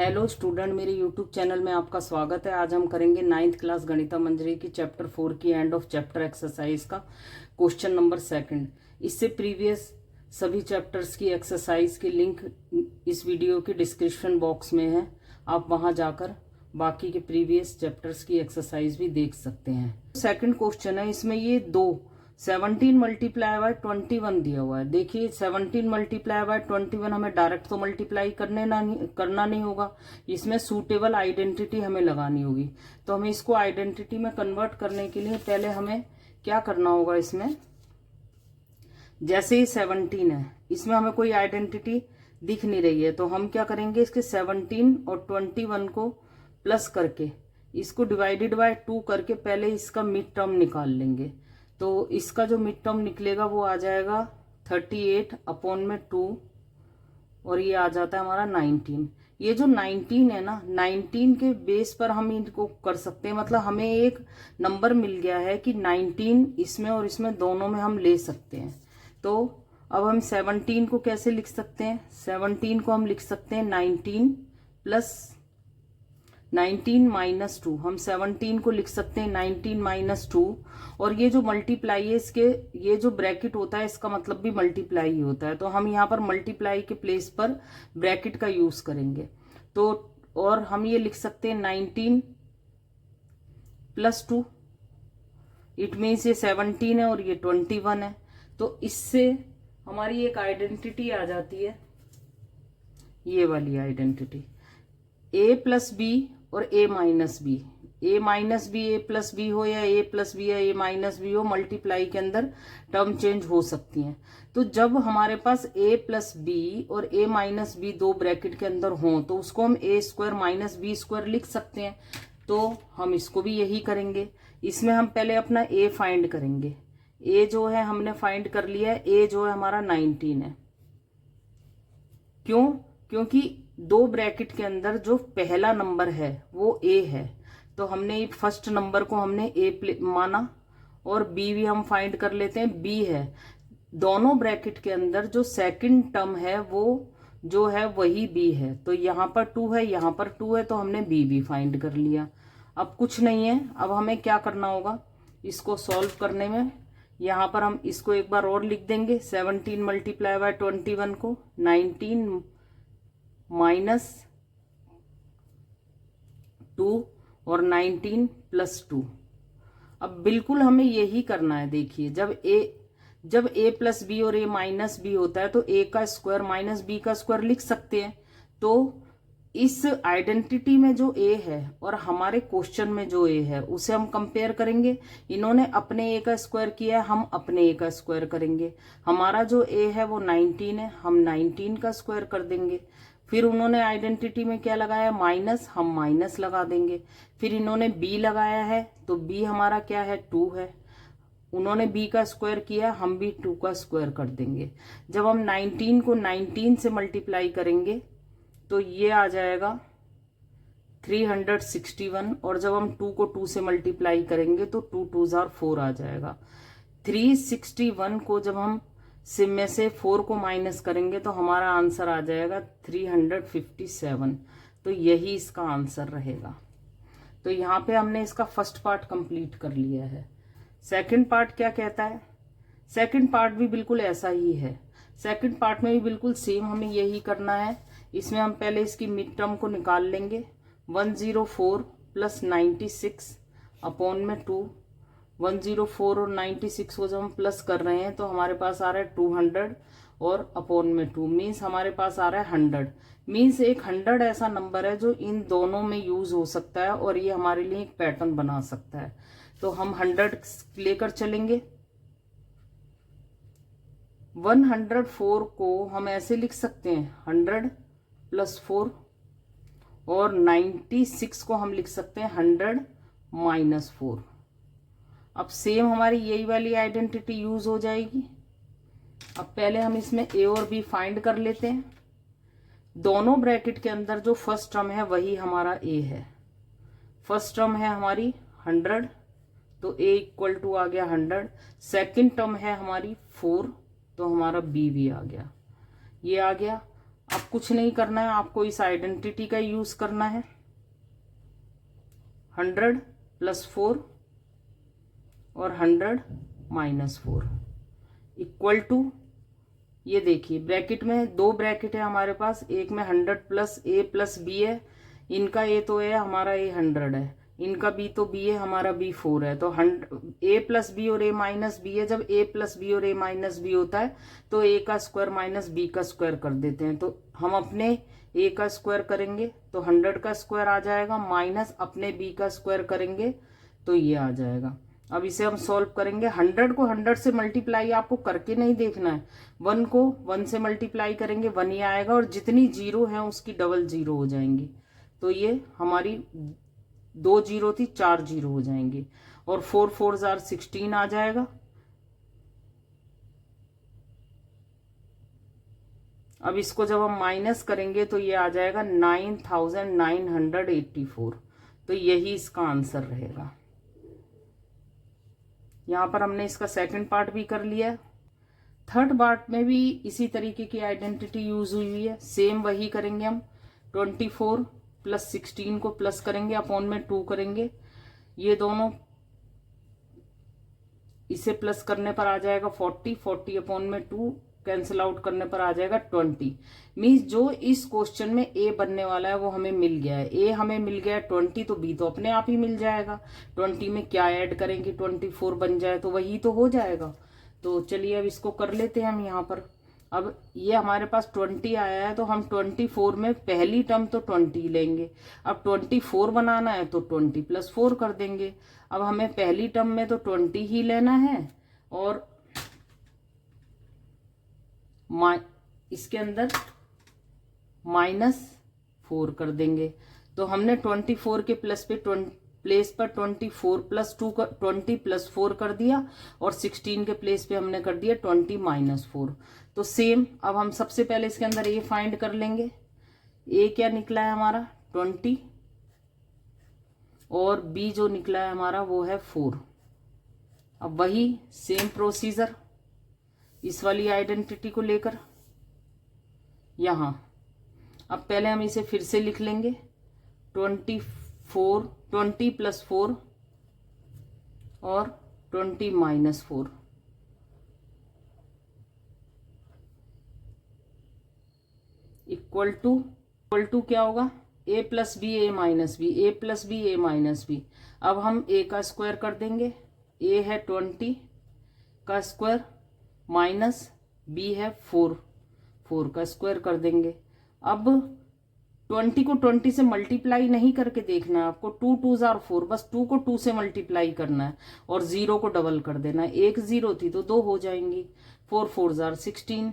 Hello student, मेरे YouTube channel में आपका स्वागत है। आज हम करेंगे 9th क्लास गणिता मंजरी की चैप्टर 4 की एंड ऑफ चैप्टर एक्सरसाइज का क्वेश्चन नंबर 2। इससे प्रीवियस सभी चैप्टर्स की एक्सरसाइज की लिंक इस वीडियो के डिस्क्रिप्शन बॉक्स में है। आप वहां जाकर बाकी के प्रीवियस चैप्टर्स की एक्सरसाइज भी देख सकते हैं। सेकंड क्वेश्चन है, इसमें ये 17 मल्टीप्लाई बाय 21 दिया हुआ है। देखिए 17 मल्टीप्लाई बाय 21 हमें डायरेक्ट तो मल्टीप्लाई करना नहीं होगा, इसमें सूटेबल आइडेंटिटी हमें लगानी होगी। तो हमें इसको आइडेंटिटी में कन्वर्ट करने के लिए पहले हमें क्या करना होगा, इसमें जैसे ही 17 है, इसमें हमें कोई आइडेंटिटी दिख नहीं रही है, तो हम क्या करेंगे, इसके 17 और 21 को प्लस करके इसको डिवाइडेड बाय 2 करके पहले इसका मिड टर्म निकाल लेंगे। तो इसका जो मिड टर्म निकलेगा वो आ जाएगा 38 अपॉन में 2 और ये आ जाता है हमारा 19। ये जो 19 है ना, 19 के बेस पर हम इनको कर सकते हैं, मतलब हमें एक नंबर मिल गया है कि 19 इसमें और इसमें दोनों में हम ले सकते हैं। तो अब हम 17 को कैसे लिख सकते हैं, 17 को हम लिख सकते हैं 19 प्लस 19 माइनस 2। हम 17 को लिख सकते हैं 19 माइनस 2, और ये जो मल्टीप्लाई है, इसके ये जो ब्रैकेट होता है इसका मतलब भी मल्टीप्लाई ही होता है। तो हम यहाँ पर मल्टीप्लाई के प्लेस पर ब्रैकेट का यूज करेंगे। तो और हम ये लिख सकते हैं 19 प्लस 2, इट मीन्स ये 17 है और ये 21 है। तो इससे हमारी एक आइडेंटिटी आ जाती है, ये वाली आइडेंटिटी, ए प्लस बी और ए माइनस बी। ए माइनस बी ए प्लस बी हो या ए प्लस बी या ए माइनस बी हो, मल्टीप्लाई के अंदर टर्म चेंज हो सकती हैं। तो जब हमारे पास ए प्लस बी और ए माइनस बी दो ब्रैकेट के अंदर हों तो उसको हम ए स्क्वायर माइनस बी स्क्वायर लिख सकते हैं। तो हम इसको भी यही करेंगे। इसमें हम पहले अपना ए फाइंड करेंगे। ए जो है हमने फाइंड कर लिया है, ए जो है हमारा 19 है। क्यों? क्योंकि दो ब्रैकेट के अंदर जो पहला नंबर है वो ए है, तो हमने फर्स्ट नंबर को हमने ए माना, और बी भी हम फाइंड कर लेते हैं, बी है। दोनों ब्रैकेट के अंदर जो सेकंड टर्म है वो जो है वही बी है। तो यहाँ पर 2 है, यहाँ पर 2 है, तो हमने बी भी फाइंड कर लिया। अब कुछ नहीं है, अब हमें क्या करना होगा इसको सॉल्व करने में। यहाँ पर हम इसको एक बार और लिख देंगे, 17 मल्टीप्लाई बाय 21 को 19 माइनस 2 और 19 प्लस 2। अब बिल्कुल हमें यही करना है। देखिए जब ए प्लस बी और ए माइनस बी होता है तो ए का स्क्वायर माइनस बी का स्क्वायर लिख सकते हैं। तो इस आइडेंटिटी में जो ए है और हमारे क्वेश्चन में जो ए है उसे हम कंपेयर करेंगे। इन्होंने अपने ए का स्क्वायर किया है, हम अपने ए का स्क्वायर करेंगे। हमारा जो ए है वो 19 है, हम 19 का स्क्वायर कर देंगे। फिर उन्होंने आइडेंटिटी में क्या लगाया, माइनस, हम माइनस लगा देंगे। फिर इन्होंने बी लगाया है, तो बी हमारा क्या है, 2 है। उन्होंने बी का स्क्वायर किया, हम भी 2 का स्क्वायर कर देंगे। जब हम 19 को 19 से मल्टीप्लाई करेंगे तो ये आ जाएगा 361, और जब हम 2 को 2 से मल्टीप्लाई करेंगे तो 2 2 4 आ जाएगा। 361 को जब हम सिम में से 4 को माइनस करेंगे तो हमारा आंसर आ जाएगा 357। तो यही इसका आंसर रहेगा। तो यहाँ पे हमने इसका फर्स्ट पार्ट कंप्लीट कर लिया है। सेकंड पार्ट क्या कहता है, सेकंड पार्ट भी बिल्कुल ऐसा ही है। सेकंड पार्ट में भी बिल्कुल सेम हमें यही करना है। इसमें हम पहले इसकी मिड टर्म को निकाल लेंगे। 104 प्लस 96 अपॉन में 2। 104 और 96 को जब हम प्लस कर रहे हैं तो हमारे पास आ रहा है 200 और अपॉन में 2 मीन्स हमारे पास आ रहा है 100। मीन्स एक 100 ऐसा नंबर है जो इन दोनों में यूज हो सकता है और ये हमारे लिए एक पैटर्न बना सकता है। तो हम 100 लेकर चलेंगे। 104 को हम ऐसे लिख सकते हैं 100 प्लस 4, और 96 को हम लिख सकते हैं 100 माइनस 4। अब सेम हमारी यही वाली आइडेंटिटी यूज हो जाएगी। अब पहले हम इसमें ए और बी फाइंड कर लेते हैं। दोनों ब्रैकेट के अंदर जो फर्स्ट टर्म है वही हमारा ए है। फर्स्ट टर्म है हमारी 100, तो ए इक्वल टू आ गया 100। सेकंड टर्म है हमारी 4, तो हमारा बी भी आ गया, ये आ गया। अब कुछ नहीं करना है, आपको इस आइडेंटिटी का यूज करना है। 100 + 4 और 100 - 4 इक्वल टू, ये देखिए ब्रैकेट में 2 ब्रैकेट है हमारे पास, एक में 100 + a + b है। इनका a तो है, हमारा a 100 है, इनका b तो b है, हमारा b 4 है। तो a + b और a - b है। जब a + b और a - b होता है तो a का स्क्वायर - b का स्क्वायर कर देते हैं। तो हम अपने a का स्क्वायर करेंगे तो 100 का स्क्वायर आ जाएगा, माइनस अपने b का स्क्वायर करेंगे तो ये आ जाएगा। अब इसे हम सॉल्व करेंगे। 100 को 100 से मल्टीप्लाई आपको करके नहीं देखना है, 1 को 1 से मल्टीप्लाई करेंगे 1 ही आएगा, और जितनी जीरो है उसकी डबल जीरो हो जाएंगी। तो ये हमारी 2 जीरो थी, 4 जीरो हो जाएंगे, और 4 4 16 आ जाएगा। अब इसको जब हम माइनस करेंगे तो ये आ जाएगा 9984। तो यही इसका आंसर रहेगा। यहां पर हमने इसका सेकंड पार्ट भी कर लिया। थर्ड पार्ट में भी इसी तरीके की आइडेंटिटी यूज हुई है, सेम वही करेंगे हम। 24 + 16 को प्लस करेंगे, अपॉन में 2 करेंगे, ये दोनों इसे प्लस करने पर आ जाएगा 40, 40 अपॉन में 2 कैंसिल आउट करने पर आ जाएगा 20। मीन्स जो इस क्वेश्चन में ए बनने वाला है वो हमें मिल गया है। ए हमें मिल गया है 20, तो बी तो अपने आप ही मिल जाएगा। 20 में क्या ऐड करेंगे, 24 बन जाए तो वही तो हो जाएगा। तो चलिए अब इसको कर लेते हैं हम यहाँ पर। अब ये हमारे पास 20 आया है, तो हम 24 में पहली टर्म तो 20 लेंगे। अब 24 बनाना है तो 20 + 4 कर देंगे। अब हमें पहली टर्म में तो 20 ही लेना है, और इसके अंदर -4 कर देंगे। तो हमने 24 के प्लेस पर 24 + 2 20 + 4 कर दिया, और 16 के प्लेस पे हमने कर दिया 20 - 4। तो सेम अब हम सबसे पहले इसके अंदर ए फाइंड कर लेंगे। ए क्या निकला है हमारा 20, और बी जो निकला है हमारा वो है 4। अब वही सेम प्रोसीजर इस वाली आइडेंटिटी को लेकर यहां। अब पहले हम इसे फिर से लिख लेंगे, 20 + 4 और 20 - 4 इक्वल टू क्या होगा, a + b a - b, a + b a - b। अब हम a का स्क्वायर कर देंगे, a है 20 का स्क्वायर माइनस b है 4 का स्क्वायर कर देंगे। अब 20 को 20 से मल्टीप्लाई नहीं करके देखना है आपको, 2 2 4, बस 2 को 2 से मल्टीप्लाई करना है, और 0 को डबल कर देना है। 1 0 थी तो 2 हो जाएंगी, 4 4 16।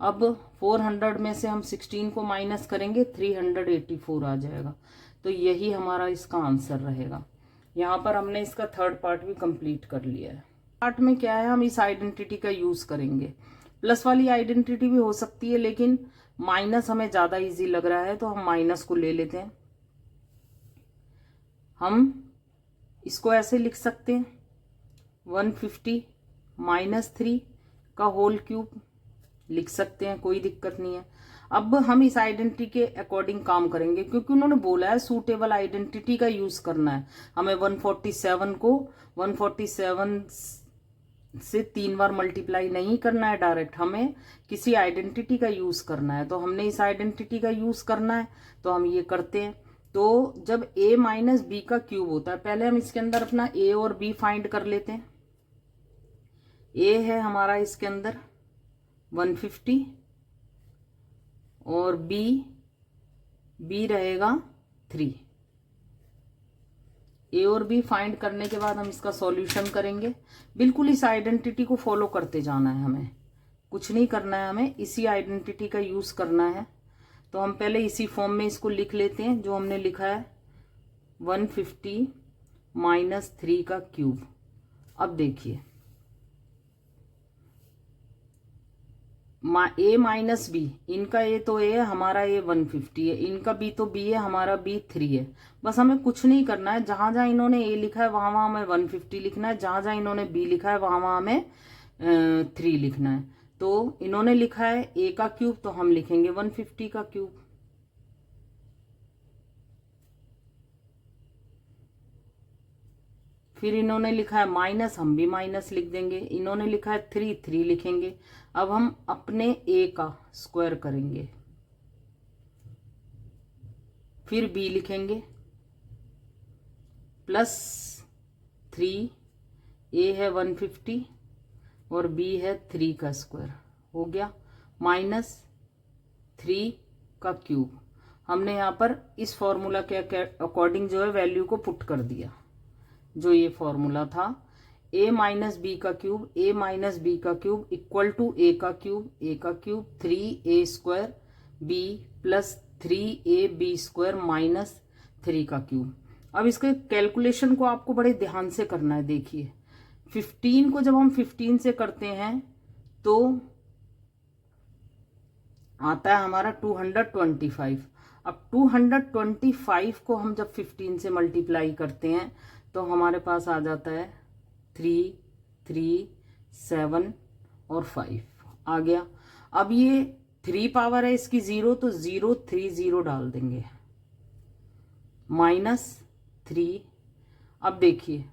अब 400 में से हम 16 को माइनस करेंगे, 384 आ जाएगा। तो यही हमारा इसका आंसर रहेगा। यहाँ पर हमने इसका थर्ड पार्ट भी कंप्लीट कर लिया है। पार्ट में क्या है, हम इस आइडेंटिटी का यूज करेंगे। प्लस वाली आइडेंटिटी भी हो सकती है, लेकिन माइनस हमें ज्यादा इजी लग रहा है, तो हम माइनस को ले लेते हैं। हम इसको ऐसे लिख सकते हैं, 150 - 3 का होल क्यूब लिख सकते हैं, कोई दिक्कत नहीं है। अब हम इस आइडेंटिटी के अकॉर्डिंग काम करेंगे, क्योंकि उन्होंने बोला है सूटेबल आइडेंटिटी का यूज करना है। हमें 147 को 147 से 3 बार मल्टीप्लाई नहीं करना है डायरेक्ट, हमें किसी आइडेंटिटी का यूज करना है। तो हमने इस आइडेंटिटी का यूज करना है, तो हम ये करते हैं। तो जब a - b का क्यूब होता है, पहले हम इसके अंदर अपना a और b फाइंड कर लेते हैं। a है हमारा इसके अंदर 150, और b रहेगा 3। ए और बी फाइंड करने के बाद हम इसका सॉल्यूशन करेंगे। बिल्कुल इस आइडेंटिटी को फॉलो करते जाना है, हमें कुछ नहीं करना है, हमें इसी आइडेंटिटी का यूज करना है। तो हम पहले इसी फॉर्म में इसको लिख लेते हैं जो हमने लिखा है, 150 - 3 का क्यूब। अब देखिए, a - b, इनका a तो a है, हमारा a 150 है, इनका b तो b है, हमारा b 3 है। बस हमें कुछ नहीं करना है, जहां जहां इन्होंने a लिखा है वहां वहां हमें 150 लिखना है, जहां जहां इन्होंने b लिखा है वहां वहां हमें 3 लिखना है। तो इन्होंने लिखा है a का क्यूब, तो हम लिखेंगे 150 का क्यूब। फिर इन्होंने लिखा है माइनस, हम भी माइनस लिख देंगे। इन्होंने लिखा है 3, 3 लिखेंगे। अब हम अपने a का स्क्वायर करेंगे, फिर b लिखेंगे प्लस 3, a है 150 और b है 3 का स्क्वायर, हो गया माइनस 3 का क्यूब। हमने यहाँ पर इस फॉर्मूला के अकॉर्डिंग जो है वैल्यू को पुट कर दिया, जो ये फॉर्मूला था a माइनस बी का क्यूब, a माइनस बी का क्यूब इक्वल टू a का cube, 3a square b plus 3ab square minus 3 का क्यूब। अब इसके कैलकुलेशन को आपको बड़े ध्यान से करना है। देखिए 15 को जब हम 15 से करते हैं तो आता है हमारा 225। अब 225 को हम जब 15 से मल्टीप्लाई करते हैं तो हमारे पास आ जाता है 3, 3, 7 और 5 आ गया। अब ये 3 पावर है इसकी 0, तो 0, 3, 0 डाल देंगे माइनस 3। अब देखिए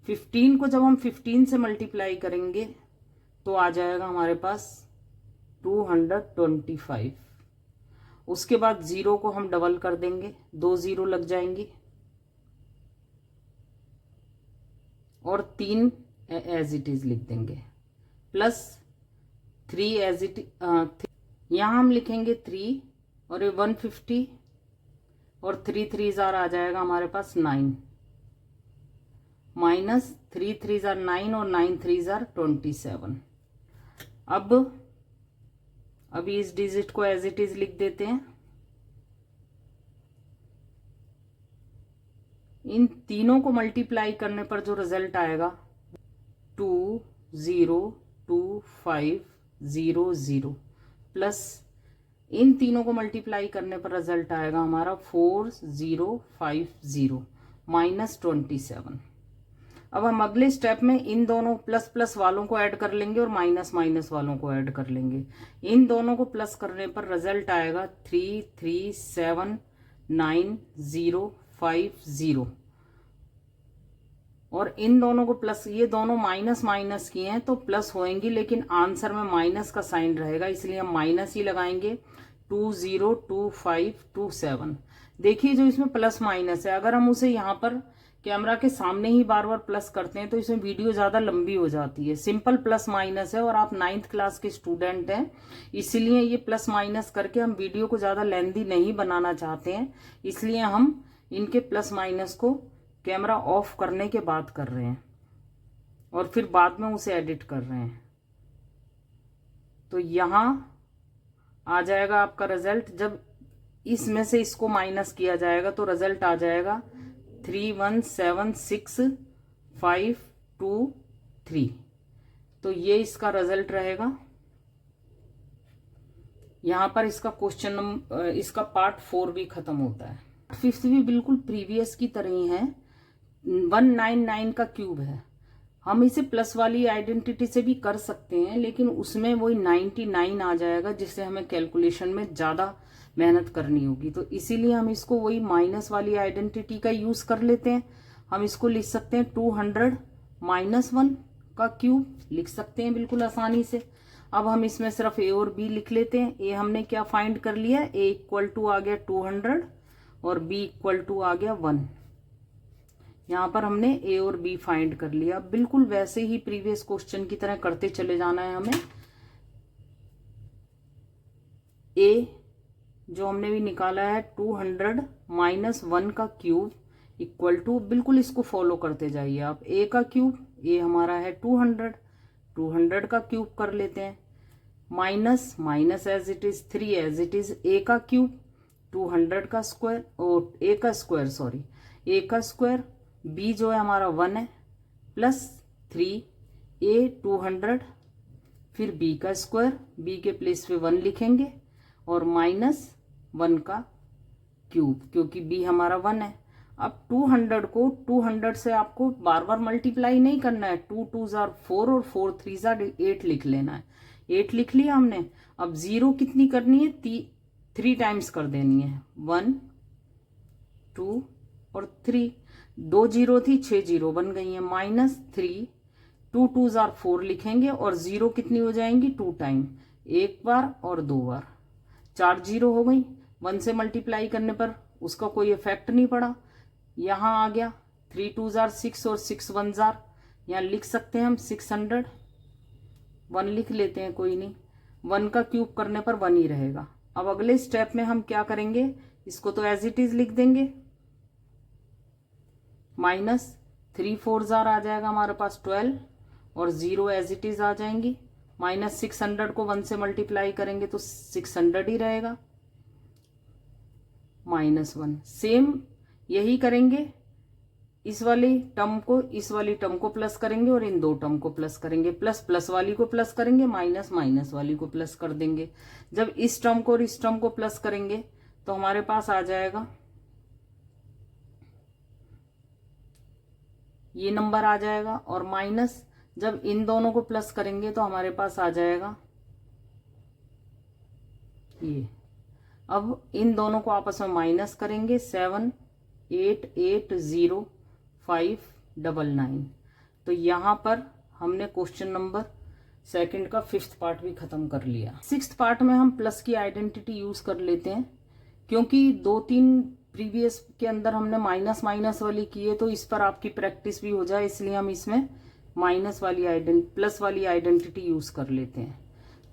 15 को जब हम 15 से मल्टीप्लाई करेंगे तो आ जाएगा हमारे पास 225। उसके बाद 0 को हम डबल कर देंगे, 2 0 लग जाएंगी और 3 एज इट इज लिख देंगे प्लस 3 एज इट, यहां हम लिखेंगे 3 और ये 150 और 3 3 जार आ जाएगा हमारे पास 9 माइनस 3 3 जार 9 और 9 3 जार 27। अब इस डिजिट को एज इट इज लिख देते हैं। इन तीनों को मल्टीप्लाई करने पर जो रिजल्ट आएगा 20250 प्लस इन तीनों को मल्टीप्लाई करने पर रिजल्ट आएगा हमारा 4050 माइनस 27। अब हम अगले स्टेप में इन दोनों प्लस प्लस वालों को ऐड कर लेंगे और माइनस माइनस वालों को ऐड कर लेंगे। इन दोनों को प्लस करने पर रिजल्ट आएगा 3379050 और इन दोनों को प्लस, ये दोनों माइनस माइनस किए हैं तो प्लस होएंगी, लेकिन आंसर में माइनस का साइन रहेगा इसलिए हम माइनस ही लगाएंगे। 202527। देखिए जो इसमें प्लस माइनस है, अगर हम उसे यहाँ पर कैमरा के सामने ही बार बार प्लस करते हैं तो इसमें वीडियो ज्यादा लंबी हो जाती है। सिंपल प्लस माइनस है और आप 9th क्लास के स्टूडेंट हैं, इसलिए ये प्लस माइनस करके हम वीडियो को ज्यादा लेंथी नहीं बनाना चाहते हैं, इसलिए हम इनके प्लस माइनस को कैमरा ऑफ करने के बाद कर रहे हैं और फिर बाद में उसे एडिट कर रहे हैं। तो यहां आ जाएगा आपका रिजल्ट, जब इसमें से इसको माइनस किया जाएगा तो रिजल्ट आ जाएगा 3176523। तो ये इसका रिजल्ट रहेगा। यहां पर इसका क्वेश्चन नंबर, इसका पार्ट 4 भी खत्म होता है। 5th भी बिल्कुल प्रीवियस की तरह ही है। 199 का क्यूब है, हम इसे प्लस वाली आइडेंटिटी से भी कर सकते हैं, लेकिन उसमें वही 99 आ जाएगा जिससे हमें कैलकुलेशन में ज्यादा मेहनत करनी होगी। तो इसीलिए हम इसको वही माइनस वाली आइडेंटिटी का यूज कर लेते हैं। हम इसको लिख सकते हैं 200 माइनस 1 का क्यूब लिख सकते हैं बिल्कुल आसानी से। अब हम इसमें सिर्फ ए और बी लिख लेते हैं। ए हमने क्या फाइंड कर लिया, ए इक्वल टू आ गया 200 और बी इक्वल टू आ गया 1। यहां पर हमने ए और बी फाइंड कर लिया। बिल्कुल वैसे ही प्रीवियस क्वेश्चन की तरह करते चले जाना है हमें। ए जो हमने भी निकाला है 200 माइनस 1 का क्यूब इक्वल टू, बिल्कुल इसको फॉलो करते जाइए आप। ए का क्यूब, ए हमारा है 200 का क्यूब कर लेते हैं, minus minus as it is 3 as it is A का क्यूब 200 का स्क्वायर और ए का स्क्वायर, सॉरी ए का स्क्वायर, बी जो है हमारा 1 है प्लस 3 ए 200 फिर बी का स्क्वायर, बी के प्लेस पे 1 लिखेंगे और माइनस 1 का क्यूब क्योंकि बी हमारा 1 है। अब 200 को 200 से आपको बार बार मल्टीप्लाई नहीं करना है, 2 2 जार 4 और 4 3 जार 8 लिख लेना है। 8 लिख लिया हमने। अब 0 कितनी करनी है, 3 टाइम्स कर देनी है, 1 2 और 3। 2 0 थी, 6 0 बन गई है, -3, 2 2 जार 4 लिखेंगे और 0 कितनी हो जाएंगी 2 टाइम, एक बार और 2 बार, 4 0 हो गई। 1 से मल्टीप्लाई करने पर उसका कोई इफेक्ट नहीं पड़ा, यहाँ आ गया 3 2 जार 6 और 6 1 जार, यहाँ लिख सकते हैं हम 600, 1 लिख लेते हैं, कोई नहीं, 1 का क्यूब करने पर 1 ही रहेगा। अब अगले स्टेप में हम क्या करेंगे, इसको तो एज इट इज लिख देंगे, -3 4 जार आ जाएगा हमारे पास 12 और 0 एज इट इज आ जाएंगी। -600 को 1 से मल्टीप्लाई करेंगे तो 600 ही रहेगा, -1। सेम यही करेंगे, इस वाली टर्म को इस वाली टर्म को प्लस करेंगे और इन दो टर्म को प्लस करेंगे, प्लस प्लस वाली को प्लस करेंगे, माइनस माइनस वाली को प्लस कर देंगे। जब इस टर्म को और इस टर्म को प्लस करेंगे तो हमारे पास आ जाएगा, ये नंबर आ जाएगा, और माइनस जब इन दोनों को प्लस करेंगे तो हमारे पास आ जाएगा ये। अब इन दोनों को आपस में माइनस करेंगे, 7 8 8 0 5 9 9। तो यहाँ पर हमने क्वेश्चन नंबर सेकंड का 5th पार्ट भी खत्म कर लिया। 6th पार्ट में हम प्लस की आइडेंटिटी यूज कर लेते हैं, क्योंकि 2-3 प्रीवियस के अंदर हमने माइनस माइनस वाली की है, तो इस पर आपकी प्रैक्टिस भी हो जाए, इसलिए हम इसमें प्लस वाली आइडेंटिटी यूज कर लेते हैं।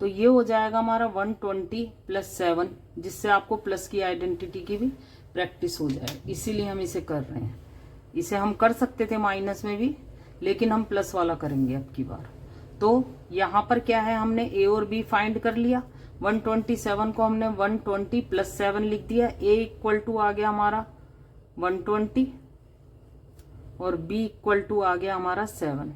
तो ये हो जाएगा हमारा 120 + 7, जिससे आपको प्लस की आइडेंटिटी की भी प्रैक्टिस हो जाए, इसीलिए हम इसे कर रहे हैं। इसे हम कर सकते थे माइनस में भी, लेकिन हम प्लस वाला करेंगे अब की बार। तो यहाँ पर क्या है, हमने ए और बी फाइंड कर लिया। 127 को हमने 120 + 7 लिख दिया, ए इक्वल टू आ गया हमारा 120 और बी इक्वल टू आ गया हमारा 7,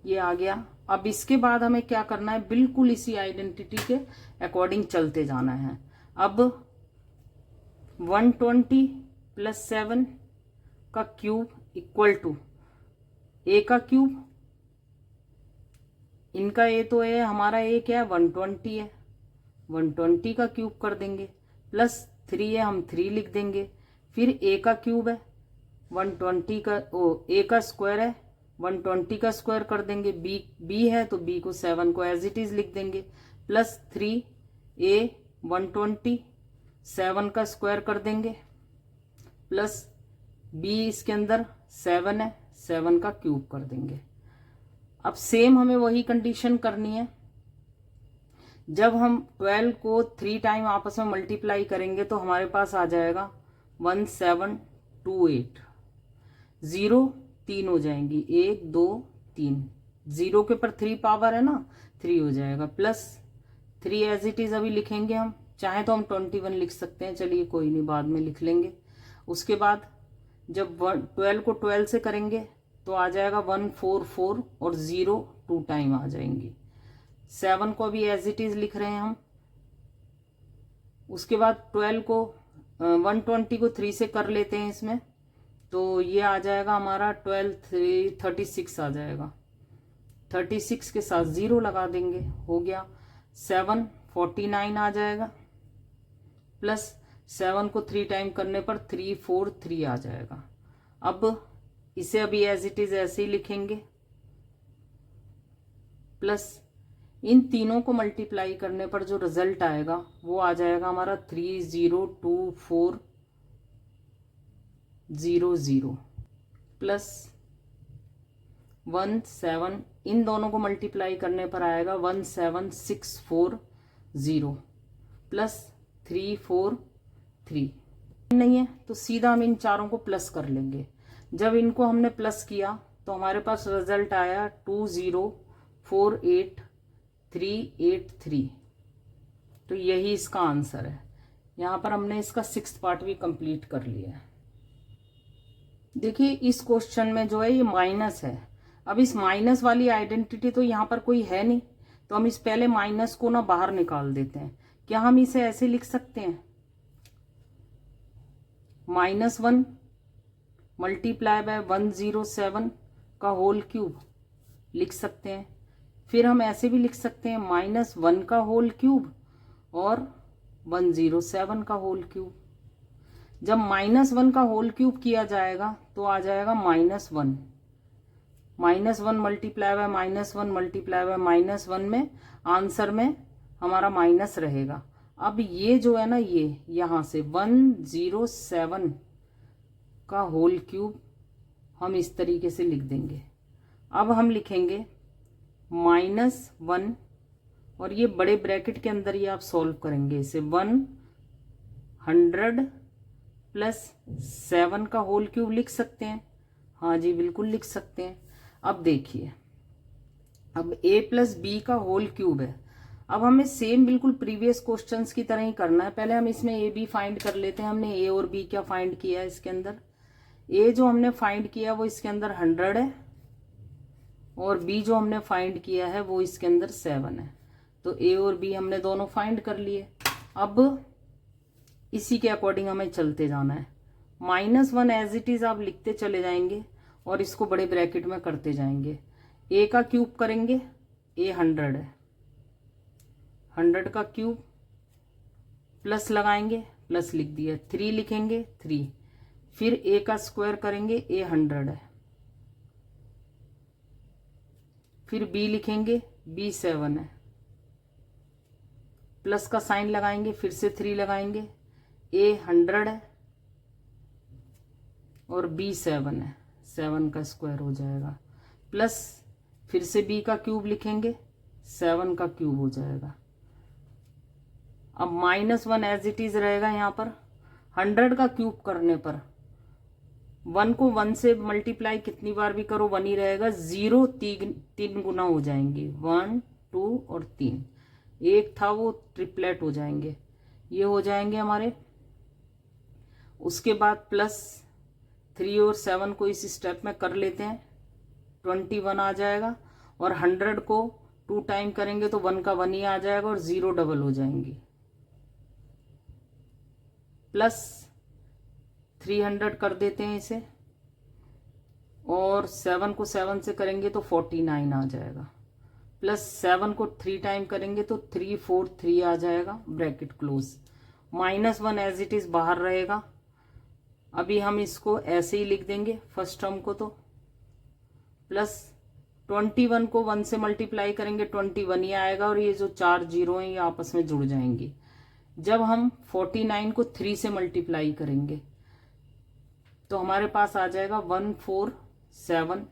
ये आ गया। अब इसके बाद हमें क्या करना है, बिल्कुल इसी आइडेंटिटी के अकॉर्डिंग चलते जाना है। अब 120 + 7 का क्यूब इक्वल टू ए का क्यूब, इनका ए तो ए, हमारा ए क्या है 120 है, 120 का क्यूब कर देंगे, प्लस 3 है, हम 3 लिख देंगे। फिर ए का क्यूब है 120 का, ए का स्क्वायर है 120 का स्क्वायर कर देंगे। बी है तो बी को 7 को एज इट इज लिख देंगे, प्लस 3 ए 120 7 का स्क्वायर कर देंगे, प्लस बी इसके अंदर 7 है, 7 का क्यूब कर देंगे। अब सेम हमें वही कंडीशन करनी है, जब हम 12 को 3 टाइम आपस में मल्टीप्लाई करेंगे तो हमारे पास आ जाएगा 1728, 0 3 हो जाएंगी, 1 2 3, 0 के पर 3 पावर है ना, 3 हो जाएगा, प्लस 3 एज इट इज अभी लिखेंगे हम, चाहे तो हम 21 लिख सकते हैं, चलिए कोई नहीं बाद में लिख लेंगे। उसके बाद जब 12 को 12 से करेंगे तो आ जाएगा 144 और 0 2 टाइम आ जाएंगी। 7 को भी एज इट इज लिख रहे हैं हम। उसके बाद 12 को 120 को 3 से कर लेते हैं इसमें, तो ये आ जाएगा हमारा 12 3 36 आ जाएगा, 36 के साथ 0 लगा देंगे, हो गया 7 49 आ जाएगा, प्लस 7 को 3 टाइम करने पर 3 4 3 आ जाएगा। अब इसे अभी एज इट इज ऐसे ही लिखेंगे, प्लस इन तीनों को मल्टीप्लाई करने पर जो रिजल्ट आएगा वो आ जाएगा हमारा 3024000 प्लस 17, इन दोनों को मल्टीप्लाई करने पर आएगा 17640 प्लस 343। नहीं है तो सीधा हम इन चारों को प्लस कर लेंगे। जब इनको हमने प्लस किया तो हमारे पास रिजल्ट आया 2048383, तो यही इसका आंसर है। यहाँ पर हमने इसका 6th पार्ट भी कंप्लीट कर लिया है। देखिए इस क्वेश्चन में जो है ये माइनस है। अब इस माइनस वाली आइडेंटिटी तो यहाँ पर कोई है नहीं, तो हम इस पहले माइनस को ना बाहर निकाल देते हैं। क्या हम इसे ऐसे लिख सकते हैं, -1 मल्टीप्लाई बाय 107 का होल क्यूब लिख सकते हैं। फिर हम ऐसे भी लिख सकते हैं -1 का होल क्यूब और 107 का होल क्यूब। जब -1 का होल क्यूब किया जाएगा तो आ जाएगा -1, -1 मल्टीप्लाई बाय -1 मल्टीप्लाई बाय -1 में आंसर में हमारा माइनस रहेगा। अब ये जो है ना, ये यहाँ से 107 का होल क्यूब हम इस तरीके से लिख देंगे। अब हम लिखेंगे -1 और ये बड़े ब्रैकेट के अंदर ये आप सॉल्व करेंगे इसे। 100 प्लस 7 का होल क्यूब लिख सकते हैं। हाँ जी, बिल्कुल लिख सकते हैं। अब देखिए, अब a प्लस बी का होल क्यूब है। अब हमें सेम बिल्कुल प्रीवियस क्वेश्चंस की तरह ही करना है। पहले हम इसमें a b फाइंड कर लेते हैं। हमने a और b क्या फाइंड किया है इसके अंदर। a जो हमने फाइंड किया वो इसके अंदर 100 है और b जो हमने फाइंड किया है वो इसके अंदर 7 है। तो a और b हमने दोनों फाइंड कर लिए। अब इसी के अकॉर्डिंग हमें चलते जाना है। -1 एज इट इज आप लिखते चले जाएंगे और इसको बड़े ब्रैकेट में करते जाएंगे। a का क्यूब करेंगे, a 100 है, 100 का क्यूब प्लस लगाएंगे, प्लस लिख दिया। 3 लिखेंगे 3, फिर a का स्क्वायर करेंगे, a 100 है, फिर b लिखेंगे, b 7 है, प्लस का साइन लगाएंगे, फिर से 3 लगाएंगे, a 100 है और b 7 है, 7 का स्क्वायर हो जाएगा, प्लस फिर से b का क्यूब लिखेंगे, 7 का क्यूब हो जाएगा। अब -1 एज इट इज रहेगा। यहाँ पर 100 का क्यूब करने पर 1 को 1 से मल्टीप्लाई कितनी बार भी करो 1 ही रहेगा। 0 तीन गुना हो जाएंगे, 1 2 और 3। एक था वो ट्रिपलेट हो जाएंगे, ये हो जाएंगे हमारे। उसके बाद प्लस 3 और 7 को इस स्टेप में कर लेते हैं, 21 आ जाएगा। और 100 को 2 टाइम करेंगे तो 1 का 1 ही आ जाएगा और 0 डबल हो जाएंगी। प्लस 300 कर देते हैं इसे और 7 को 7 से करेंगे तो 49 आ जाएगा। प्लस 7 को 3 टाइम करेंगे तो 343 आ जाएगा, bracket close. -1 as it is बाहर रहेगा। अभी हम इसको ऐसे ही लिख देंगे फर्स्ट टर्म को, तो प्लस 21 को 1 से मल्टीप्लाई करेंगे 21 ही आएगा और ये जो 4 जीरो हैं ये आपस में जुड़ जाएंगी। जब हम 49 को 3 से मल्टीप्लाई करेंगे तो हमारे पास आ जाएगा 147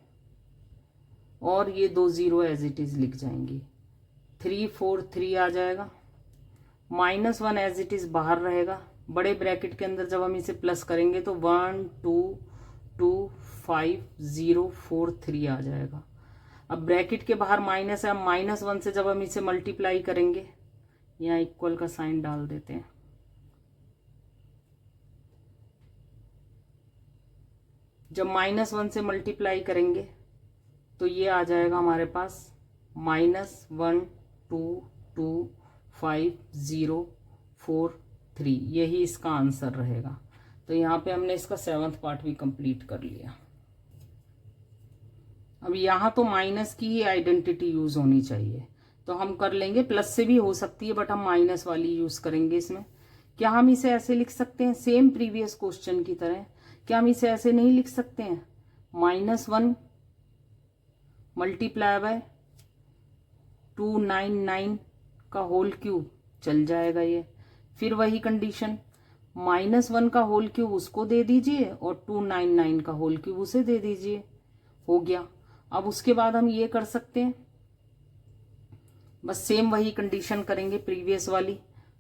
और ये 2 जीरो एज इट इज लिख जाएंगी, 343 आ जाएगा। -1 एज इट इज बाहर रहेगा। बड़े ब्रैकेट के अंदर जब हम इसे प्लस करेंगे तो 1 2 2 5 0 4 3 आ जाएगा। अब ब्रैकेट के बाहर माइनस है, -1 से जब हम इसे मल्टीप्लाई करेंगे, यहाँ इक्वल का साइन डाल देते हैं। जब -1 से मल्टीप्लाई करेंगे तो ये आ जाएगा हमारे पास -1 2 2 5 0 4 3। यही इसका आंसर रहेगा। तो यहाँ पे हमने इसका 7th पार्ट भी कंप्लीट कर लिया। अब यहाँ तो माइनस की ही आइडेंटिटी यूज होनी चाहिए, तो हम कर लेंगे। प्लस से भी हो सकती है बट हम माइनस वाली यूज करेंगे इसमें। क्या हम इसे ऐसे लिख सकते हैं सेम प्रीवियस क्वेश्चन की तरह? क्या हम इसे ऐसे नहीं लिख सकते हैं? -1 मल्टीप्लाई बाय 299 का होल क्यूब चल जाएगा ये। फिर वही कंडीशन, -1 का होल क्यूब उसको दे दीजिए और 299 का होल क्यूब उसे दे दीजिए, हो गया। अब उसके बाद हम ये कर सकते हैं, बस सेम वही कंडीशन करेंगे प्रीवियस वाली।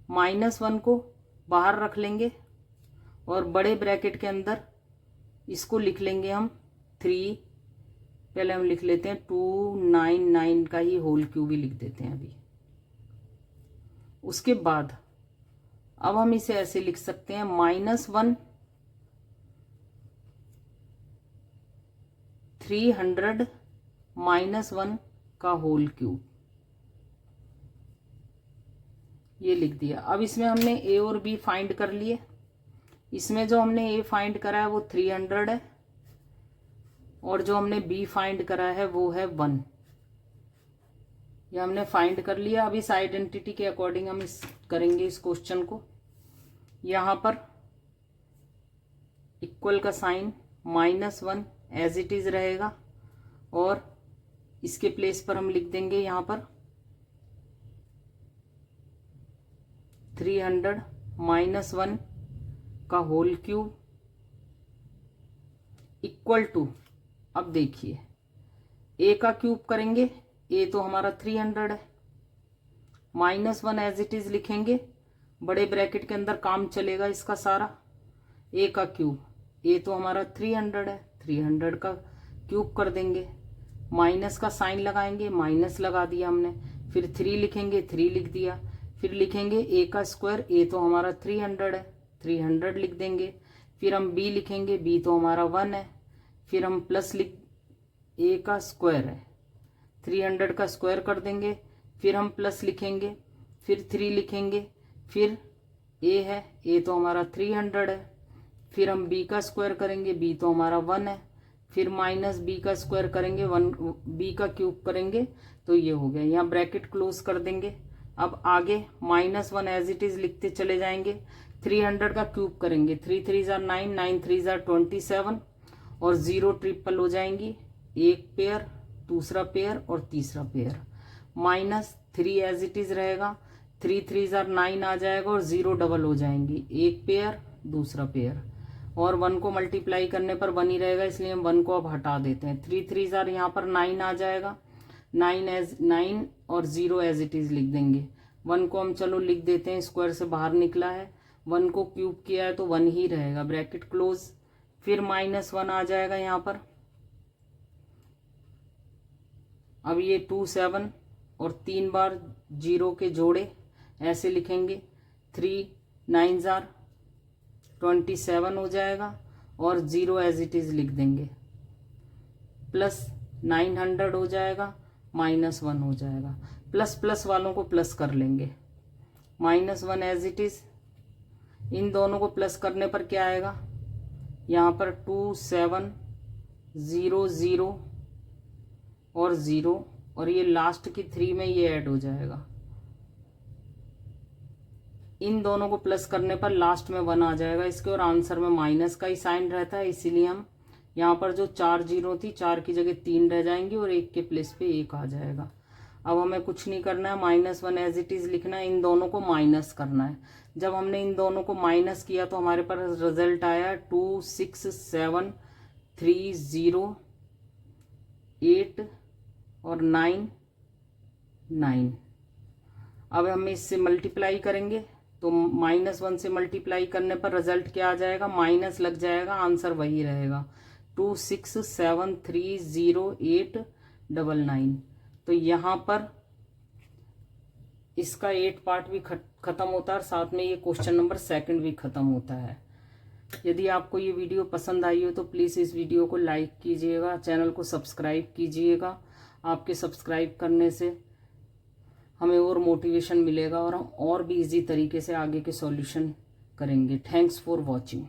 -1 को बाहर रख लेंगे और बड़े ब्रैकेट के अंदर इसको लिख लेंगे हम 3। पहले हम लिख लेते हैं 299 का ही होल क्यूब ही लिख देते हैं अभी। उसके बाद अब हम इसे ऐसे लिख सकते हैं -1 300 -1 का होल क्यूब, ये लिख दिया। अब इसमें हमने a और b फाइंड कर लिए। इसमें जो हमने a फाइंड करा है वो 300 है और जो हमने b फाइंड करा है वो है 1। ये हमने फाइंड कर लिया। अब इस आइडेंटिटी के अकॉर्डिंग हम करेंगे इस क्वेश्चन को। यहाँ पर इक्वल का साइन -1 एज इट इज रहेगा और इसके प्लेस पर हम लिख देंगे यहाँ पर 300 -1 का होल क्यूब इक्वल टू, अब देखिए a का क्यूब करेंगे, a तो हमारा 300 है, -1 एज इट इज लिखेंगे, बड़े ब्रैकेट के अंदर काम चलेगा इसका सारा। a का क्यूब, a तो हमारा 300 है, 300 का क्यूब कर देंगे, माइनस का साइन लगाएंगे, माइनस लगा दिया हमने, फिर 3 लिखेंगे, 3 लिख दिया, फिर लिखेंगे a का स्क्वायर, a तो हमारा 300 है, 300 लिख देंगे, फिर हम b लिखेंगे, b तो हमारा 1 है, फिर हम प्लस लिख a का स्क्वायर है, 300 का स्क्वायर कर देंगे, फिर हम प्लस लिखेंगे, फिर 3 लिखेंगे, फिर a है, a तो हमारा 300 है, फिर हम b का स्क्वायर करेंगे, b तो हमारा 1 है, फिर माइनस b का स्क्वायर करेंगे, 1 b का क्यूब करेंगे, तो ये हो गया। यहाँ ब्रैकेट क्लोज कर देंगे। अब आगे -1 एज इट इज लिखते चले जाएंगे, 300 का क्यूब करेंगे, 3 3 जार 9, 9 3 जार 27 और 0 ट्रिपल हो जाएंगी, एक पेयर, दूसरा पेयर और तीसरा पेयर, -3 एज इट इज रहेगा, 3 3 जार 9 आ जाएगा और 0 डबल हो जाएंगी, एक पेयर, दूसरा पेयर, और 1 को मल्टीप्लाई करने पर 1 ही रहेगा, इसलिए हम 1 को अब हटा देते हैं। 3 3 जार यहाँ पर 9 आ जाएगा, 9 और 0 एज इट इज लिख देंगे। 1 को हम चलो लिख देते हैं, स्क्वायर से बाहर निकला है, 1 को क्यूब किया है तो 1 ही रहेगा, ब्रैकेट क्लोज। फिर -1 आ जाएगा यहाँ पर। अब ये 2 7 और 3 बार 0 के जोड़े ऐसे लिखेंगे, 3 9 जार 27 हो जाएगा और 0 एज इट इज लिख देंगे, प्लस 900 हो जाएगा, -1 हो जाएगा, प्लस प्लस वालों को प्लस कर लेंगे, -1 एज इट इज, इन दोनों को प्लस करने पर क्या आएगा, यहाँ पर 2 7 0 0 और 0 और ये लास्ट की 3 में ये ऐड हो जाएगा, इन दोनों को प्लस करने पर लास्ट में 1 आ जाएगा इसके, और आंसर में माइनस का ही साइन रहता है, इसीलिए हम यहाँ पर जो 4 0 थी 4 की जगह 3 रह जाएंगी और 1 के प्लेस पे 1 आ जाएगा। अब हमें कुछ नहीं करना है, -1 एज इट इज लिखना है, इन दोनों को माइनस करना है। जब हमने इन दोनों को माइनस किया तो हमारे पास रिजल्ट आया 2 6 7 3 0 8 और 9 9। अब हम इससे मल्टीप्लाई करेंगे तो -1 से मल्टीप्लाई करने पर रिजल्ट क्या आ जाएगा, माइनस लग जाएगा, आंसर वही रहेगा, 2 6 7 3 0 8 9। तो यहाँ पर इसका 8 पार्ट भी खत्म होता है और साथ में ये क्वेश्चन नंबर 2 भी खत्म होता है। यदि आपको ये वीडियो पसंद आई हो तो प्लीज़ इस वीडियो को लाइक कीजिएगा, चैनल को सब्सक्राइब कीजिएगा। आपके सब्सक्राइब करने से हमें और मोटिवेशन मिलेगा और हम और भी इजी तरीके से आगे के सॉल्यूशन करेंगे। Thanks for watching.